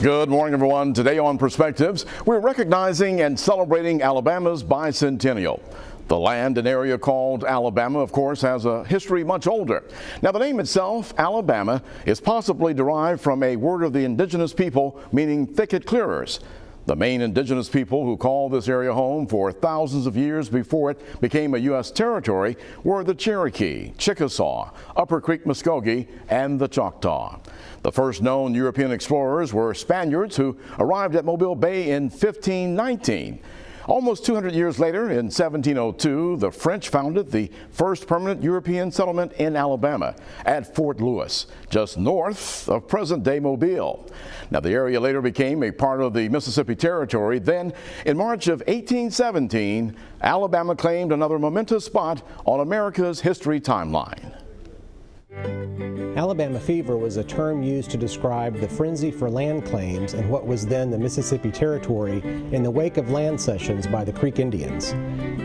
Good morning, everyone. Today on Perspectives, we're recognizing and celebrating Alabama's bicentennial. The land and area called Alabama, of course, has a history much older. Now, the name itself, Alabama, is possibly derived from a word of the indigenous people meaning thicket clearers. The main indigenous people who called this area home for thousands of years before it became a U.S. territory were the Cherokee, Chickasaw, Upper Creek Muskogee, and the Choctaw. The first known European explorers were Spaniards who arrived at Mobile Bay in 1519. Almost 200 years later, in 1702, the French founded the first permanent European settlement in Alabama at Fort Lewis, just north of present-day Mobile. Now, the area later became a part of the Mississippi Territory. Then, in March of 1817, Alabama claimed another momentous spot on America's history timeline. Alabama fever was a term used to describe the frenzy for land claims in what was then the Mississippi Territory in the wake of land cessions by the Creek Indians.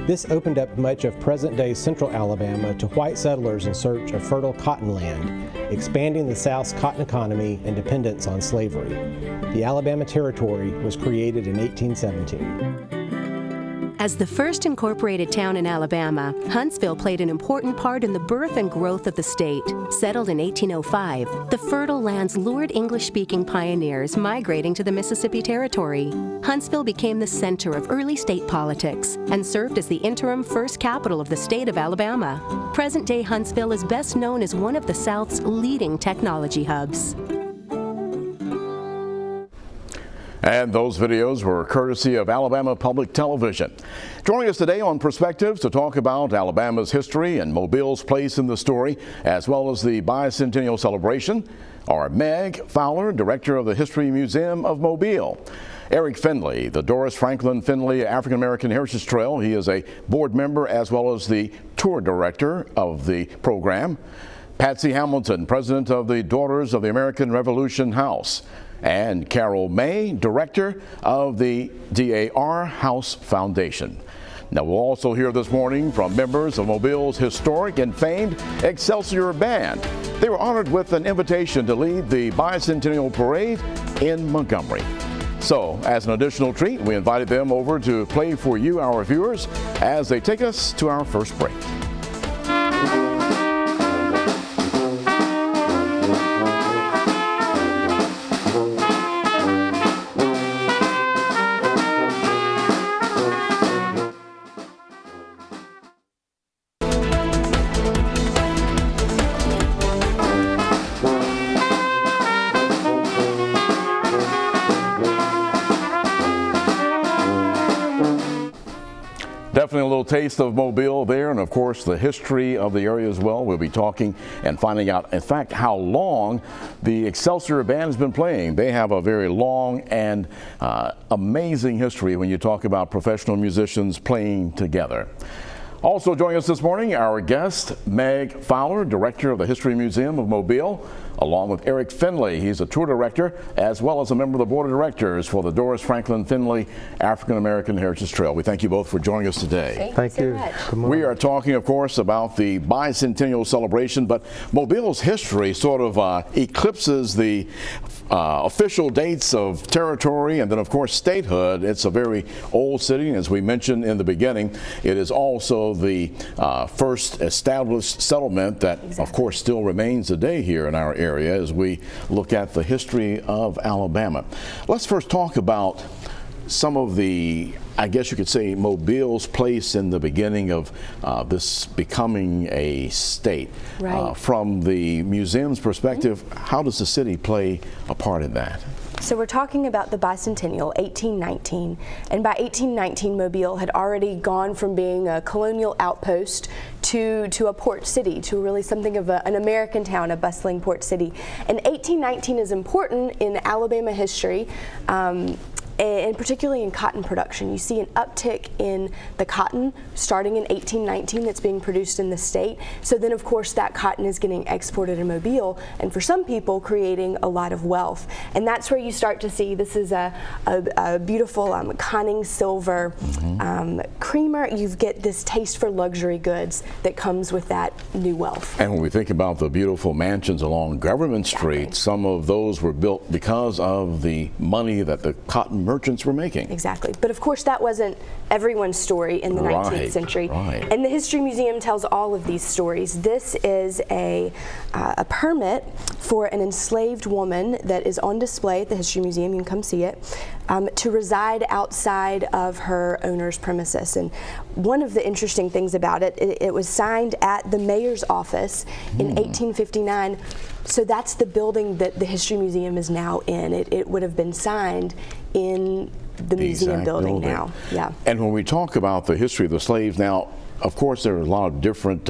This opened up much of present-day central Alabama to white settlers in search of fertile cotton land, expanding the South's cotton economy and dependence on slavery. The Alabama Territory was created in 1817. As the first incorporated town in Alabama, Huntsville played an important part in the birth and growth of the state. Settled in 1805, the fertile lands lured English-speaking pioneers migrating to the Mississippi Territory. Huntsville became the center of early state politics and served as the interim first capital of the state of Alabama. Present-day Huntsville is best known as one of the South's leading technology hubs. And those videos were courtesy of Alabama Public Television. Joining us today on Perspectives to talk about Alabama's history and Mobile's place in the story, as well as the bicentennial celebration, are Meg Fowler, Director of the History Museum of Mobile; Eric Finley, the Doris Franklin Finley African-American Heritage Trail. He is a board member as well as the tour director of the program; Patsy Hamilton, President of the Daughters of the American Revolution House; and Carol May, Director of the DAR House Foundation. Now, we'll also hear this morning from members of Mobile's historic and famed Excelsior Band. They were honored with an invitation to lead the Bicentennial Parade in Montgomery. So, as an additional treat, we invited them over to play for you, our viewers, as they take us to our first break. Definitely a little taste of Mobile there, and of course the history of the area as well. We'll be talking and finding out, in fact, how long the Excelsior Band has been playing. They have a very long and amazing history when you talk about professional musicians playing together. Also joining us this morning, our guest, Meg Fowler, Director of the History Museum of Mobile, along with Eric Finley. He's a tour director as well as a member of the board of directors for the Doris Franklin Finley African-American Heritage Trail. We thank you both for joining us today. Thank you so much. We are talking, of course, about the bicentennial celebration, but Mobile's history sort of eclipses the official dates of territory and then, of course, statehood. It's a very old city. As we mentioned in the beginning, it is also the first established settlement that, of course, still remains today here in our area as we look at the history of Alabama. Let's first talk about some of the, I guess you could say, Mobile's place in the beginning of this becoming a state. Right. From the museum's perspective, how does the city play a part in that? So we're talking about the bicentennial, 1819, and by 1819 Mobile had already gone from being a colonial outpost to a port city, to really something of an American town, a bustling port city. And 1819 is important in Alabama history. and particularly in cotton production. You see an uptick in the cotton starting in 1819 that's being produced in the state. So then, of course, that cotton is getting exported to Mobile, and for some people, creating a lot of wealth. And that's where you start to see, this is a beautiful conning silver creamer. You get this taste for luxury goods that comes with that new wealth. And when we think about the beautiful mansions along Government Street, some of those were built because of the money that the cotton merchants were making. Exactly. But of course, that wasn't everyone's story in the 19th century. And the History Museum tells all of these stories. This is a permit for an enslaved woman that is on display at the History Museum. You can come see it, to reside outside of her owner's premises. And one of the interesting things about it, it was signed at the mayor's office in 1859. So that's the building that the History Museum is now in. It would have been signed in the museum building now. Yeah. And when we talk about the history of the slaves now, of course, there are a lot of different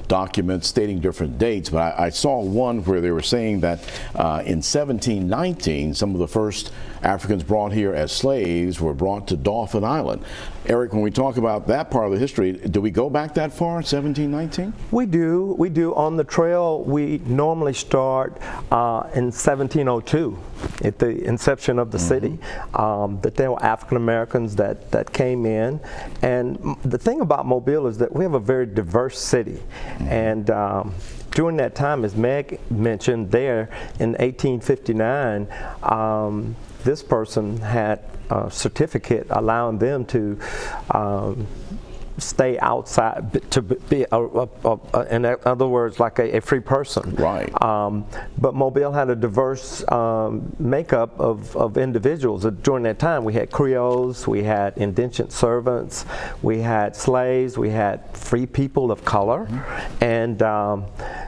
documents stating different dates, but I saw one where they were saying that in 1719, some of the first Africans brought here as slaves were brought to Dauphin Island. Eric, when we talk about that part of the history, do we go back that far, 1719? We do. We do. On the trail, we normally start in 1702 at the inception of the city. That there were African Americans that came in. And the thing about Mobile is that we have a very diverse city. And during that time, as Meg mentioned, there in 1859, this person had a certificate allowing them to stay outside, to be in other words, like a free person. Right. But Mobile had a diverse makeup of individuals. During that time, we had Creoles, we had indentured servants, we had slaves, we had free people of color, and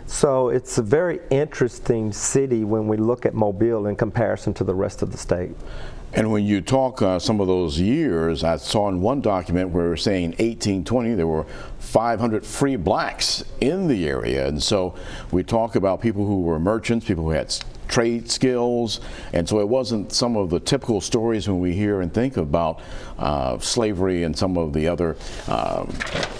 so it's a very interesting city when we look at Mobile in comparison to the rest of the state. And when you talk some of those years, I saw in one document where we were saying 1820 there were 500 free blacks in the area. And so we talk about people who were merchants, people who had trade skills, and so it wasn't some of the typical stories when we hear and think about slavery and some of the other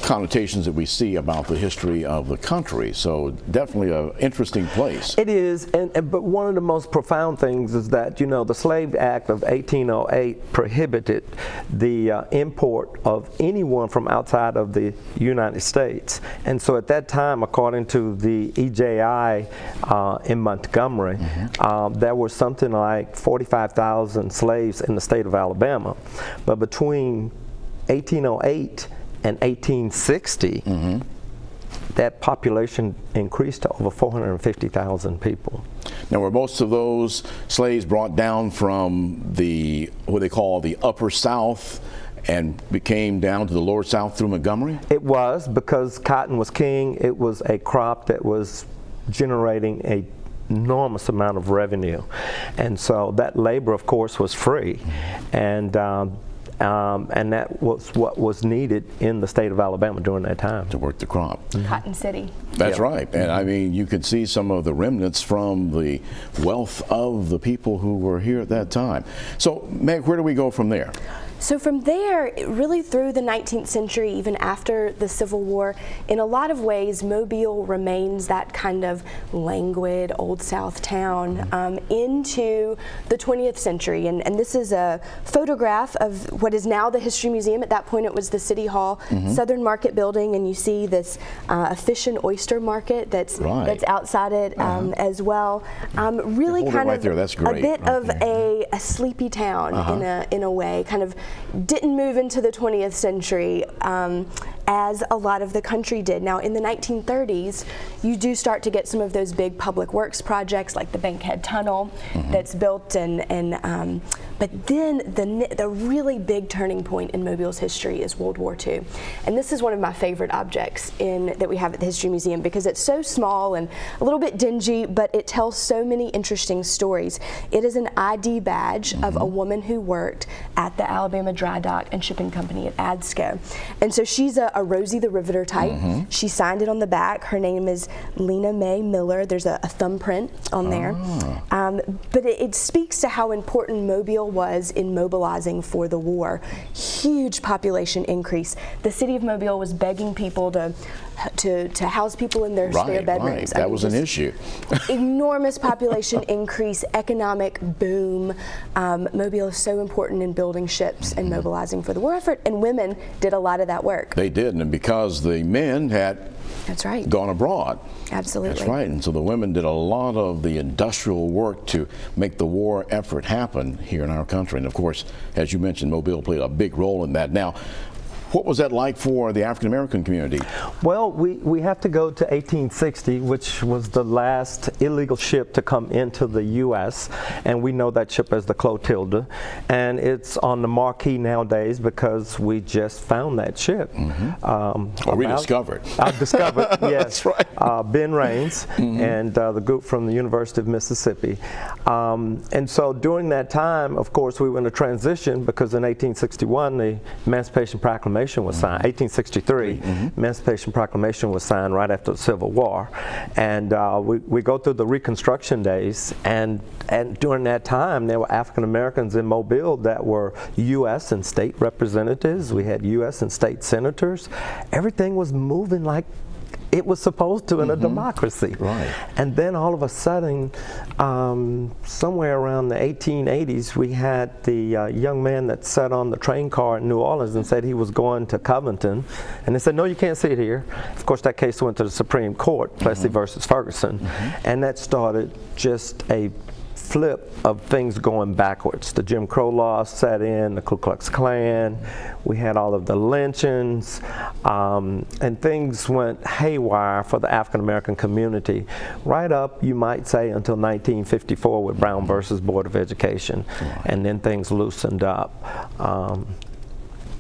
connotations that we see about the history of the country. So definitely an interesting place. It is, but one of the most profound things is that, you know, the Slave Act of 1808 prohibited the import of anyone from outside of the United States. And so at that time, according to the EJI in Montgomery, there were something like 45,000 slaves in the state of Alabama. But between 1808 and 1860, that population increased to over 450,000 people. Now, were most of those slaves brought down from the, what they call the upper South, and came down to the lower South through Montgomery? It was, because cotton was king. It was a crop that was generating a enormous amount of revenue, and so that labor, of course, was free, and that was what was needed in the state of Alabama during that time. To work the crop. Cotton City. That's right. And I mean, you could see some of the remnants from the wealth of the people who were here at that time. So, Meg, where do we go from there? So from there, really through the 19th century, even after the Civil War, in a lot of ways, Mobile remains that kind of languid Old South town into the 20th century. And this is a photograph of what is now the History Museum. At that point, it was the City Hall Southern Market building, and you see this fish and oyster market that's outside it as well. Really kind of there. That's great. A bit of a sleepy town in a way, kind of didn't move into the 20th century as a lot of the country did. Now, in the 1930s, you do start to get some of those big public works projects like the Bankhead Tunnel that's built, but then the really big turning point in Mobile's history is World War II. And this is one of my favorite objects that we have at the History Museum, because it's so small and a little bit dingy, but it tells so many interesting stories. It is an ID badge of a woman who worked at the Alabama Dry Dock and Shipping Company at ADSCO. And so she's a Rosie the Riveter type. She signed it on the back. Her name is Lena Mae Miller. There's a thumbprint on there. But it speaks to how important Mobile Mobile was in mobilizing for the war. Huge population increase. The city of Mobile was begging people to house people in their spare bedrooms. Right. That was an issue. Enormous population increase, economic boom. Mobile is so important in building ships and mobilizing for the war effort, and women did a lot of that work. They did, and because the men had gone abroad. Absolutely. That's right, and so the women did a lot of the industrial work to make the war effort happen here in our country. And of course, as you mentioned, Mobile played a big role in that. Now, what was that like for the African American community? Well, we have to go to 1860, which was the last illegal ship to come into the U.S., and we know that ship as the Clotilda, and it's on the marquee nowadays because we just found that ship. Rediscovered. Discovered, yes. That's right. Ben Raines and the group from the University of Mississippi. And so during that time, of course, we were in a transition because in 1861, the Emancipation Proclamation was signed. 1863, Emancipation Proclamation was signed right after the Civil War, and we go through the Reconstruction days, and during that time there were African Americans in Mobile that were U.S. and state representatives. We had U.S. and state senators. Everything was moving like it was supposed to in a democracy. Right. And then all of a sudden, somewhere around the 1880s, we had the young man that sat on the train car in New Orleans and said he was going to Covington. And they said, no, you can't sit here. Of course, that case went to the Supreme Court, Plessy versus Ferguson. And that started just a flip of things going backwards. The Jim Crow laws set in, the Ku Klux Klan, we had all of the lynchings, and things went haywire for the African American community right up, you might say, until 1954 with Brown versus Board of Education, and then things loosened up.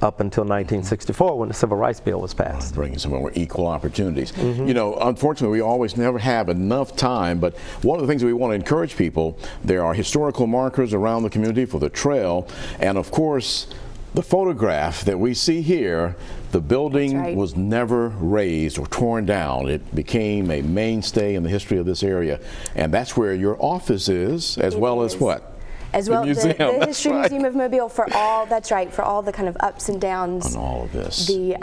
Up until 1964 when the Civil Rights Bill was passed. Bringing some more equal opportunities. You know, unfortunately, we always never have enough time, but one of the things that we want to encourage people, there are historical markers around the community for the trail, and of course, the photograph that we see here, the building was never razed or torn down. It became a mainstay in the history of this area, and that's where your office is, as well as what? As well, the History right. Museum of Mobile, for all, that's right, for all the kind of ups and downs. On all of this. The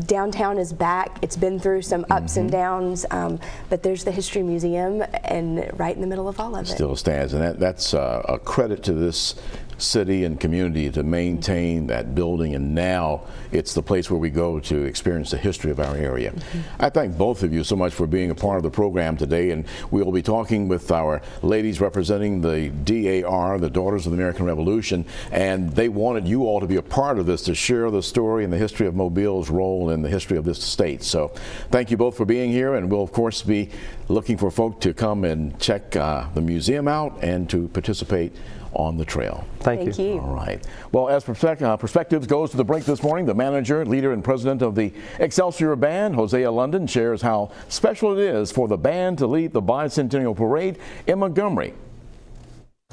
downtown is back. It's been through some ups and downs, but there's the History Museum, and right in the middle of all of it. Still stands, and that's a credit to this city and community to maintain that building, and now it's the place where we go to experience the history of our area. I thank both of you so much for being a part of the program today, and we'll be talking with our ladies representing the DAR, the Daughters of the American Revolution, and they wanted you all to be a part of this, to share the story and the history of Mobile's role in the history of this state. So thank you both for being here, and we'll of course be looking for folk to come and check the museum out and to participate on the trail. Thank you. All right. Well, as Perspectives goes to the break this morning, the manager, leader, and president of the Excelsior Band, Hosea London, shares how special it is for the band to lead the Bicentennial Parade in Montgomery.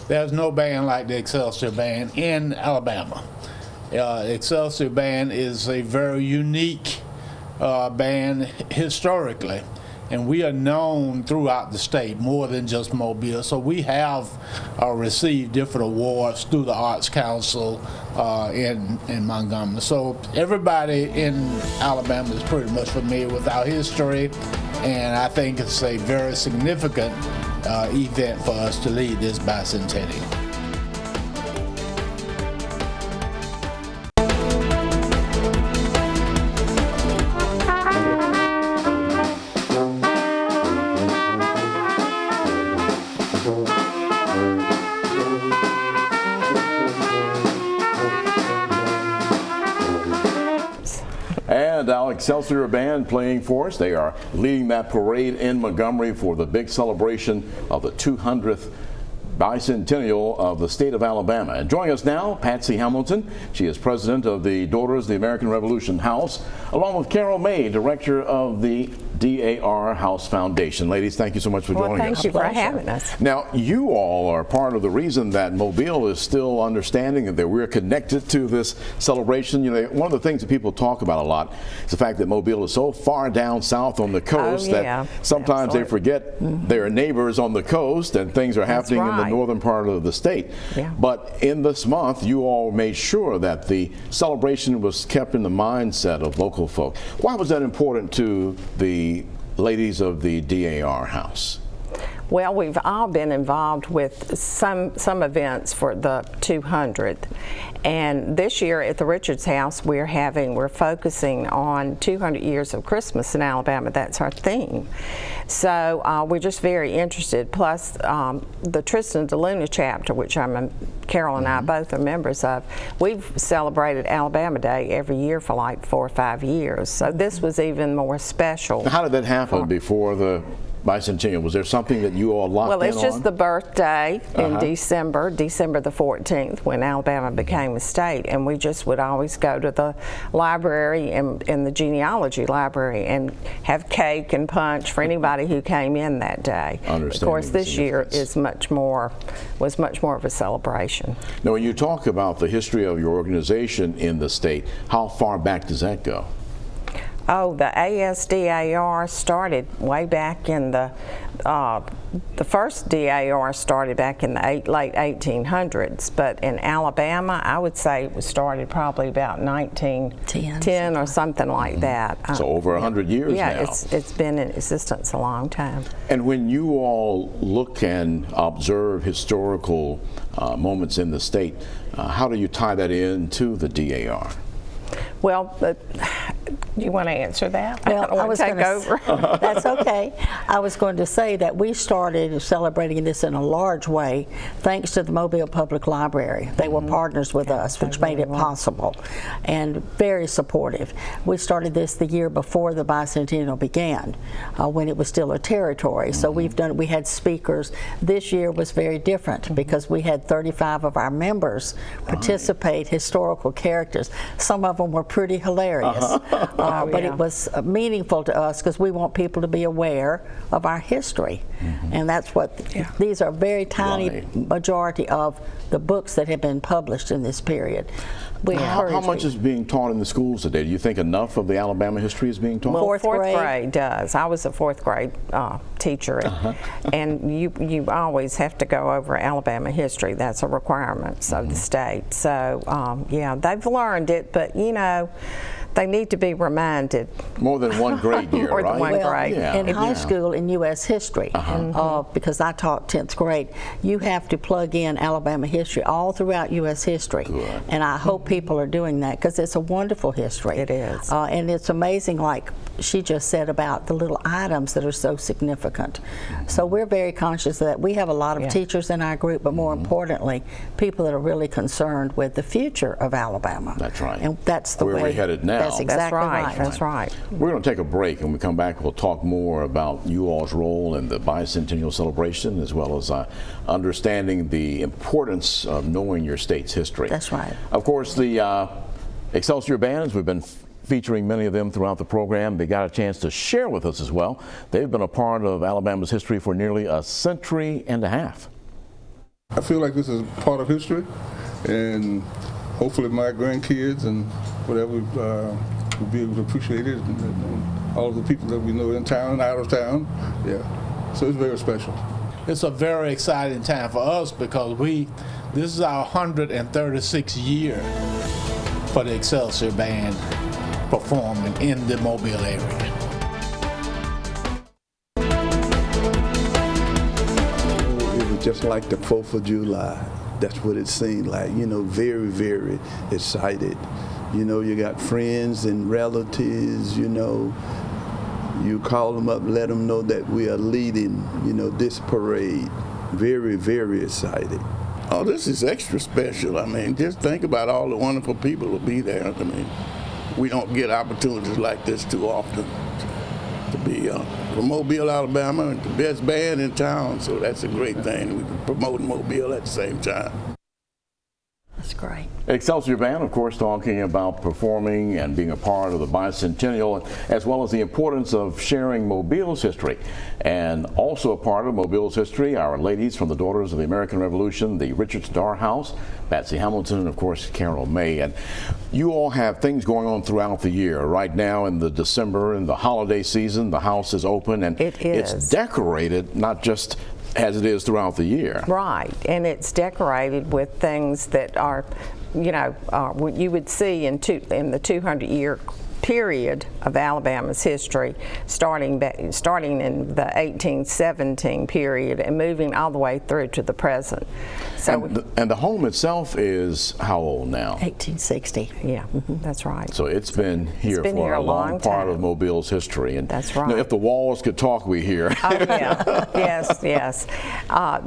There's no band like the Excelsior Band in Alabama. Excelsior Band is a very unique band historically, and we are known throughout the state, more than just Mobile. So we have received different awards through the Arts Council in Montgomery. So everybody in Alabama is pretty much familiar with our history, and I think it's a very significant event for us to lead this bicentennial. And our Excelsior Band playing for us. They are leading that parade in Montgomery for the big celebration of the 200th bicentennial of the state of Alabama. And joining us now, Patsy Hamilton. She is president of the Daughters of the American Revolution House, along with Carol May, director of the DAR House Foundation. Ladies, thank you so much for joining us. Thank you for having us. Now, you all are part of the reason that Mobile is still understanding that we're connected to this celebration. You know, one of the things that people talk about a lot is the fact that Mobile is so far down south on the coast that sometimes they forget their neighbors on the coast and things are happening in the northern part of the state. But in this month, you all made sure that the celebration was kept in the mindset of local folk. Why was that important to the ladies of the DAR House? Well, we've all been involved with some events for the 200th, and this year at the Richards House we're focusing on 200 years of Christmas in Alabama. That's our theme. So we're just very interested. Plus the Tristan DeLuna chapter, which Carol and I both are members of, we've celebrated Alabama Day every year for like 4 or 5 years. So this was even more special. How did that happen before the Bicentennial? Was there something that you all locked in on? Well, it's just the birthday in December the 14th, when Alabama became a state, and we just would always go to the library and in the genealogy library and have cake and punch for anybody who came in that day. Of course, this year was much more of a celebration. Now, when you talk about the history of your organization in the state, how far back does that go? Oh, the ASDAR started way back in the first DAR started back in the late 1800s, but in Alabama, I would say it was started probably about 1910 or something like that. So over 100 years now. Yeah, it's been in existence a long time. And when you all look and observe historical moments in the state, how do you tie that into the DAR? Well, you want to answer that? Well, I was going to take over. That's okay. I was going to say that we started celebrating this in a large way thanks to the Mobile Public Library. They were partners with us, which made it possible, and very supportive. We started this the year before the Bicentennial began, when it was still a territory. So we had speakers. This year was very different because we had 35 of our members historical characters. Some of them were pretty hilarious, but it was meaningful to us because we want people to be aware of our history, and that's what these are very tiny majority of the books that have been published in this period. How much is being taught in the schools today? Do you think enough of the Alabama history is being taught? Well, fourth grade does. I was a fourth grade teacher, and you always have to go over Alabama history. That's a requirement of the state. So yeah, they've learned it, but you know, they need to be reminded. More than one grade year, More right? than one grade. In high school in U.S. history, because I taught 10th grade, you have to plug in Alabama history all throughout U.S. history. Good. And I hope people are doing that because it's a wonderful history. It is. And it's amazing, like she just said, about the little items that are so significant. So we're very conscious of that. We have a lot of teachers in our group, but more importantly, people that are really concerned with the future of Alabama. That's right. And that's the way we're headed now. That's exactly right. That's right. We're going to take a break, and when we come back, we'll talk more about you all's role in the Bicentennial celebration, as well as understanding the importance of knowing your state's history. That's right. Of course, the Excelsior Band, as we've been featuring many of them throughout the program, they got a chance to share with us as well. They've been a part of Alabama's history for nearly a century and a half. I feel like this is part of history, and hopefully my grandkids and whatever will be able to appreciate it, and all of the people that we know in town and out of town. Yeah, so it's very special. It's a very exciting time for us because this is our 136th year for the Excelsior Band performing in the Mobile area. It was just like the 4th of July. That's what it seemed like, you know, very, very excited. You know, you got friends and relatives, you know, you call them up, let them know that we are leading, you know, this parade. Very, very excited. Oh, this is extra special. I mean, just think about all the wonderful people who will be there. I mean, we don't get opportunities like this too often to be from Mobile, Alabama, and the best band in town. So that's a great thing. We can promote Mobile at the same time. That's great. Excelsior Band, of course, talking about performing and being a part of the Bicentennial, as well as the importance of sharing Mobile's history. And also a part of Mobile's history, our ladies from the Daughters of the American Revolution, the Richard Starr House, Patsy Hamilton, and of course Carol May. And you all have things going on throughout the year. Right now in the December and the holiday season, the house is open and it's decorated, not just as it is throughout the year. Right, and it's decorated with things that are, you know, what you would see in the 200-year period of Alabama's history, starting in the 1817 period and moving all the way through to the present. So and the home itself is how old now? 1860. Yeah, that's right. So it's been here for a long part of Mobile's history. And that's right. You know, if the walls could talk, we hear. Oh yeah, yes.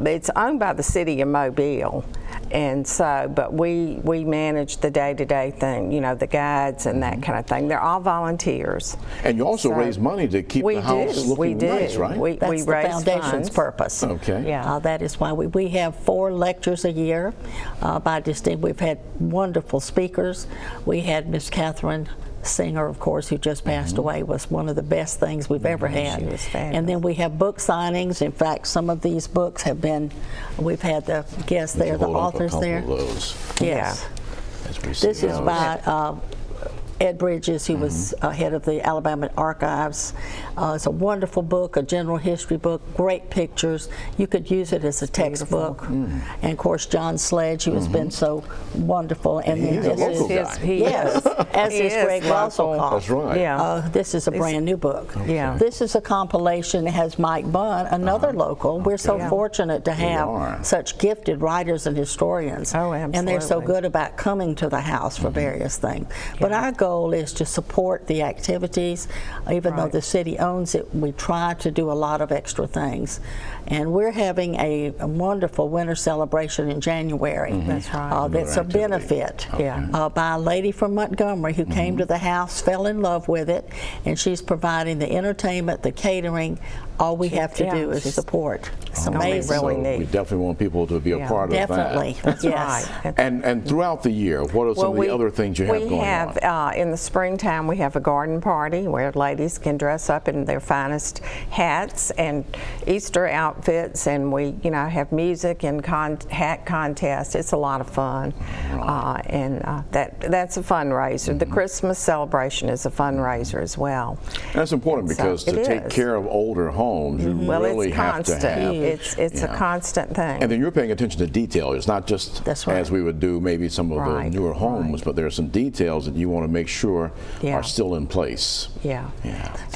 It's owned by the city of Mobile. And so, but we manage the day-to-day thing, you know, the guides and that kind of thing. They're all volunteers. And you also raise money to keep the house looking nice, right? That's the raise foundation's funds. purpose. Okay. Yeah. That is why we have 4 lectures a year by distinct. We've had wonderful speakers. We had Miss Catherine Singer, of course, who just passed away, was one of the best things we've ever had. She was fabulous. And then we have book signings. In fact, some of these books have been, we've had the guests there, the authors there. Of those. Yes. This is by Ed Bridges, who was head of the Alabama Archives. It's a wonderful book, a general history book, great pictures. You could use it as a textbook. And of course, John Sledge, who has been so wonderful. And he's then a local guy. Yes, as is Greg Russell. That's right. Yeah. This is a brand new book. Yeah. This is a compilation that has Mike Bunn, another local. We're so fortunate to have such gifted writers and historians. Oh, absolutely. And they're so good about coming to the house for various things. But our goal is to support the activities. Even though the city owns it, we try to do a lot of extra things. And we're having a wonderful winter celebration in January. That's right. That's a benefit by a lady from Montgomery who came to the house, fell in love with it, and she's providing the entertainment, the catering. All we have to do is support. It's amazing. Really neat. We definitely want people to be a part of that. Definitely. That's right. And throughout the year, what are some of the other things you have going on? We have, in the springtime, we have a garden party where ladies can dress up in their finest hats and Easter outfits, and we, you know, have music and hat contests. It's a lot of fun. That's a fundraiser. The Christmas celebration is a fundraiser as well. And that's important because to take care of older homes, you really have to have. It's a constant thing. And then you're paying attention to detail. It's not just as we would do maybe some of the newer homes, but there are some details that you want to make sure are still in place. Yeah.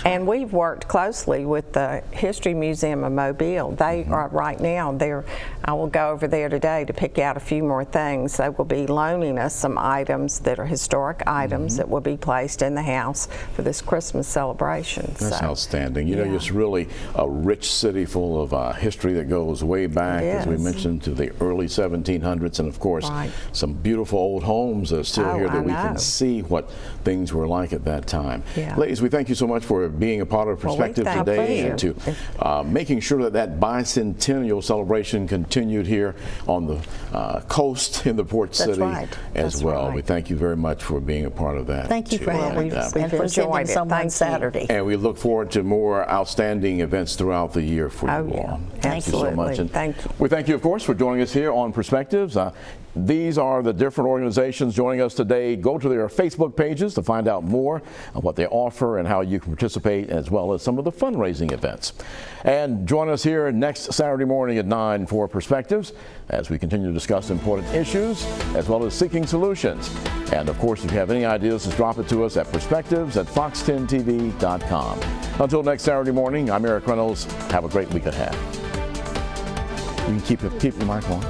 And we've worked closely with the History Museum of Mobile. They are right now there. I will go over there today to pick out a few more things. They will be loaning us some items that are historic items that will be placed in the house for this Christmas celebration. That's outstanding. You know, it's really a rich city full of history that goes way back, as we mentioned, to the early 1700s, and of course some beautiful old homes that are still here that we can see what things were like at that time. Ladies, we thank you so much for being a part of Perspective today, and to making sure that that bicentennial celebration continued here on the coast in the port city as well. We thank you very much for being a part of that. Thank you for having us and for sending someone Saturday. And we look forward to more outstanding events throughout the year for you all. Thank you so much. And thank you. We thank you, of course, for joining us here on Perspectives. These are the different organizations joining us today. Go to their Facebook pages to find out more on what they offer and how you can participate, as well as some of the fundraising events. And join us here next Saturday morning at 9 for Perspectives as we continue to discuss important issues as well as seeking solutions. And of course, if you have any ideas, just drop it to us at perspectives@fox10tv.com. Until next Saturday morning, I'm Eric Reynolds. Have a great week ahead. You can keep your mic on.